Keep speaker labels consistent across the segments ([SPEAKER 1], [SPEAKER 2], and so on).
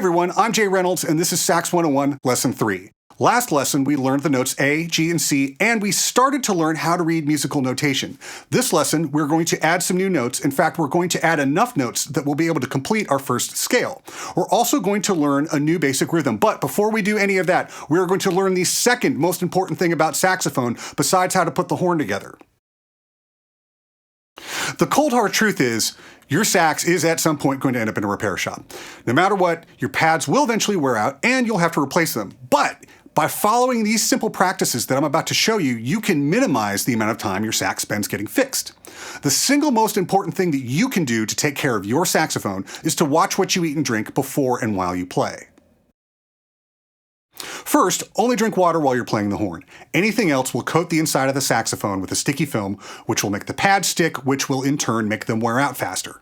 [SPEAKER 1] everyone, I'm Jay Reynolds, and this is Sax 101, Lesson 3. Last lesson, we learned the notes A, G, and C, and we started to learn how to read musical notation. This lesson, we're going to add some new notes. In fact, we're going to add enough notes that we'll be able to complete our first scale. We're also going to learn a new basic rhythm, but before we do any of that, we're going to learn the second most important thing about saxophone, besides how to put the horn together. The cold hard truth is, your sax is at some point going to end up in a repair shop. No matter what, your pads will eventually wear out and you'll have to replace them. But by following these simple practices that I'm about to show you, you can minimize the amount of time your sax spends getting fixed. The single most important thing that you can do to take care of your saxophone is to watch what you eat and drink before and while you play. First, only drink water while you're playing the horn. Anything else will coat the inside of the saxophone with a sticky film, which will make the pads stick, which will in turn make them wear out faster.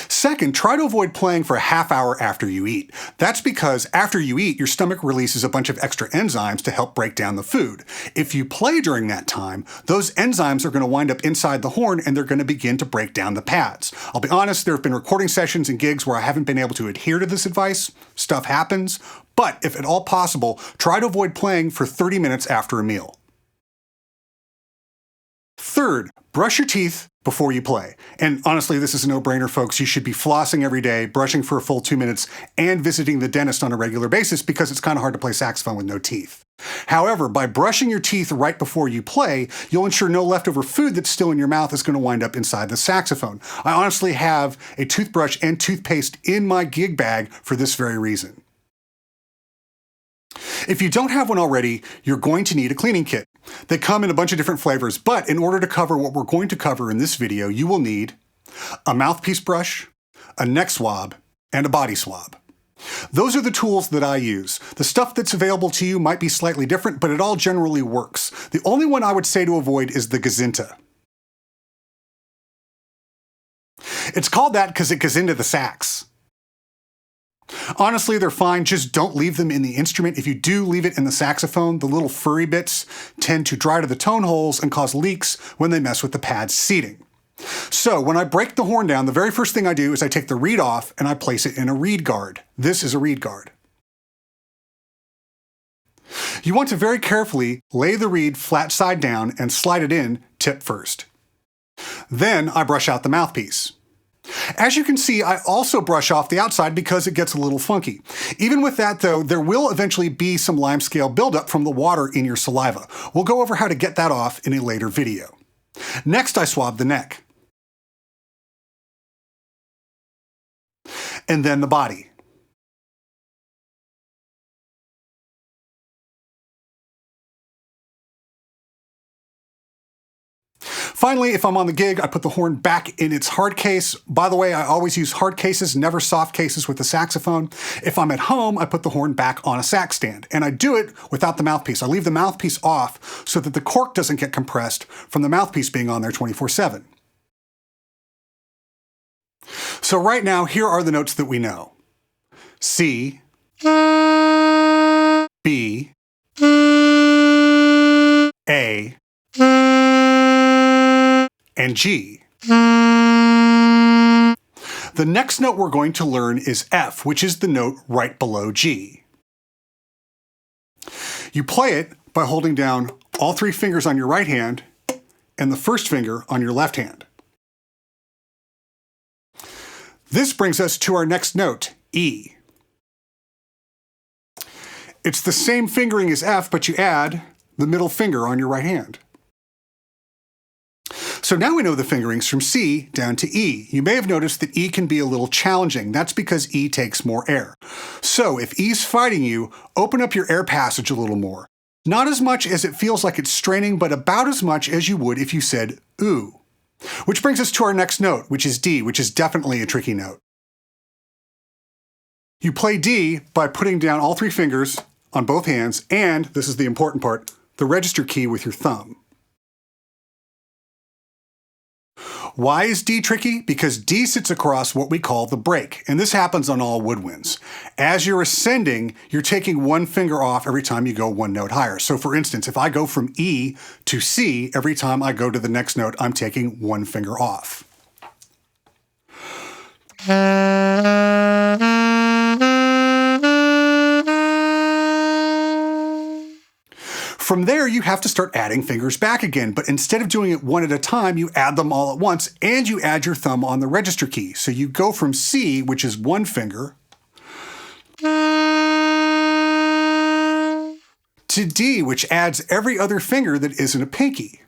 [SPEAKER 1] Second, try to avoid playing for a half hour after you eat. That's because after you eat, your stomach releases a bunch of extra enzymes to help break down the food. If you play during that time, those enzymes are going to wind up inside the horn and they're going to begin to break down the pads. I'll be honest, there have been recording sessions and gigs where I haven't been able to adhere to this advice. Stuff happens. But if at all possible, try to avoid playing for 30 minutes after a meal. Third, brush your teeth before you play. And honestly, this is a no-brainer, folks. You should be flossing every day, brushing for a full 2 minutes, and visiting the dentist on a regular basis because it's kind of hard to play saxophone with no teeth. However, by brushing your teeth right before you play, you'll ensure no leftover food that's still in your mouth is going to wind up inside the saxophone. I honestly have a toothbrush and toothpaste in my gig bag for this very reason. If you don't have one already, you're going to need a cleaning kit. They come in a bunch of different flavors, but in order to cover what we're going to cover in this video, you will need a mouthpiece brush, a neck swab, and a body swab. Those are the tools that I use. The stuff that's available to you might be slightly different, but it all generally works. The only one I would say to avoid is the gazinta. It's called that because it goes into the sax. Honestly, they're fine, just don't leave them in the instrument. If you do leave it in the saxophone, the little furry bits tend to dry to the tone holes and cause leaks when they mess with the pad's seating. So when I break the horn down, the very first thing I do is I take the reed off and I place it in a reed guard. This is a reed guard. You want to very carefully lay the reed flat side down and slide it in tip first. Then I brush out the mouthpiece. As you can see, I also brush off the outside because it gets a little funky. Even with that though, there will eventually be some limescale buildup from the water in your saliva. We'll go over how to get that off in a later video. Next, I swab the neck. And then the body. Finally, if I'm on the gig, I put the horn back in its hard case. By the way, I always use hard cases, never soft cases with the saxophone. If I'm at home, I put the horn back on a sax stand, and I do it without the mouthpiece. I leave the mouthpiece off so that the cork doesn't get compressed from the mouthpiece being on there 24/7. So right now, here are the notes that we know. C, B, A, and G. The next note we're going to learn is F, which is the note right below G. You play it by holding down all 3 fingers on your right hand and the first finger on your left hand. This brings us to our next note, E. It's the same fingering as F, but you add the middle finger on your right hand. So now we know the fingerings from C down to E. You may have noticed that E can be a little challenging. That's because E takes more air. So if E's fighting you, open up your air passage a little more. Not as much as it feels like it's straining, but about as much as you would if you said ooh. Which brings us to our next note, which is D, which is definitely a tricky note. You play D by putting down all 3 fingers on both hands, and, this is the important part, the register key with your thumb. Why is D tricky? Because D sits across what we call the break, and this happens on all woodwinds. As you're ascending, you're taking 1 finger off every time you go 1 note higher. So for instance, if I go from E to C, every time I go to the next note, I'm taking 1 finger off. From there, you have to start adding fingers back again, but instead of doing it one at a time, you add them all at once, and you add your thumb on the register key. So you go from C, which is one finger, to D, which adds every other finger that isn't a pinky.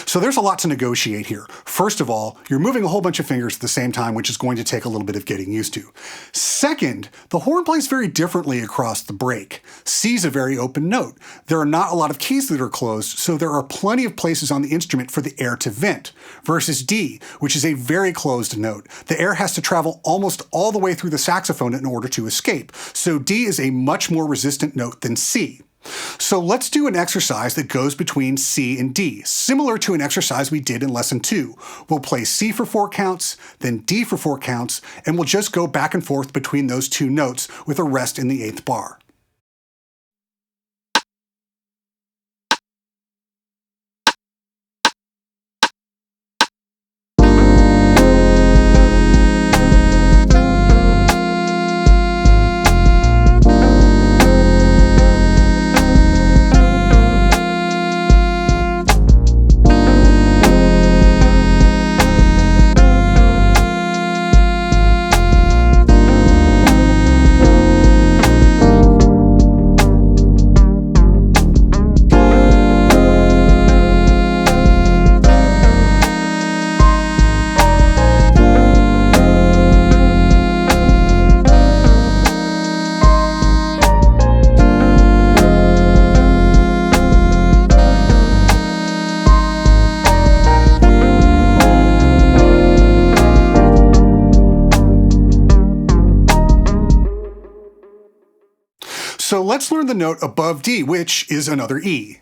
[SPEAKER 1] So there's a lot to negotiate here. First of all, you're moving a whole bunch of fingers at the same time, which is going to take a little bit of getting used to. Second, the horn plays very differently across the break. C is a very open note. There are not a lot of keys that are closed, so there are plenty of places on the instrument for the air to vent, versus D, which is a very closed note. The air has to travel almost all the way through the saxophone in order to escape, so D is a much more resistant note than C. So let's do an exercise that goes between C and D, similar to an exercise we did in lesson 2. We'll play C for 4 counts, then D for 4 counts, and we'll just go back and forth between those two notes with a rest in the 8th bar. So let's learn the note above D, which is another E.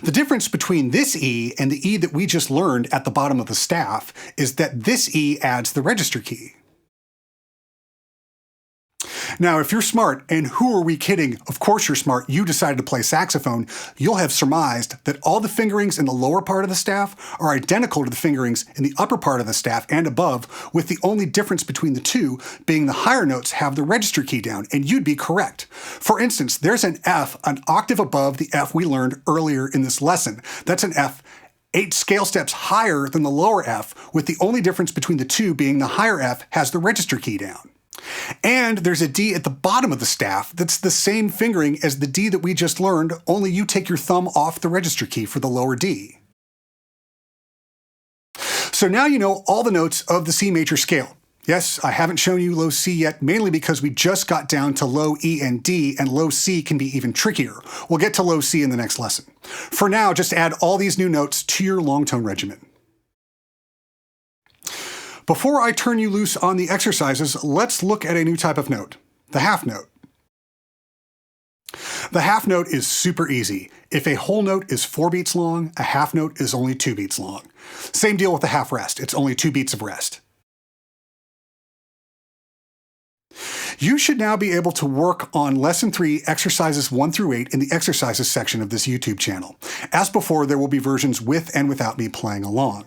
[SPEAKER 1] The difference between this E and the E that we just learned at the bottom of the staff is that this E adds the register key. Now, if you're smart, and who are we kidding? Of course you're smart, you decided to play saxophone, you'll have surmised that all the fingerings in the lower part of the staff are identical to the fingerings in the upper part of the staff and above, with the only difference between the two being the higher notes have the register key down, and you'd be correct. For instance, there's an F an octave above the F we learned earlier in this lesson. That's an F 8 scale steps higher than the lower F, with the only difference between the two being the higher F has the register key down. And there's a D at the bottom of the staff that's the same fingering as the D that we just learned, only you take your thumb off the register key for the lower D. So now you know all the notes of the C major scale. Yes, I haven't shown you low C yet, mainly because we just got down to low E and D, and low C can be even trickier. We'll get to low C in the next lesson. For now, just add all these new notes to your long tone regimen. Before I turn you loose on the exercises, let's look at a new type of note, the half note. The half note is super easy. If a whole note is 4 beats long, a half note is only 2 beats long. Same deal with the half rest, it's only 2 beats of rest. You should now be able to work on Lesson 3, Exercises 1 through 8 in the Exercises section of this YouTube channel. As before, there will be versions with and without me playing along.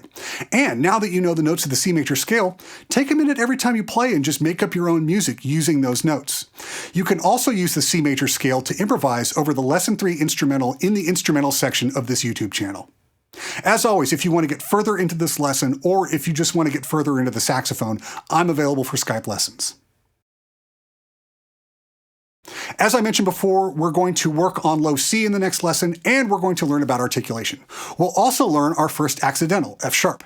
[SPEAKER 1] And now that you know the notes of the C major scale, take a minute every time you play and just make up your own music using those notes. You can also use the C major scale to improvise over the Lesson 3 instrumental in the instrumental section of this YouTube channel. As always, if you want to get further into this lesson, or if you just want to get further into the saxophone, I'm available for Skype lessons. As I mentioned before, we're going to work on low C in the next lesson, and we're going to learn about articulation. We'll also learn our first accidental, F sharp.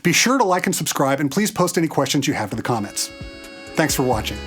[SPEAKER 1] Be sure to like and subscribe, and please post any questions you have in the comments. Thanks for watching.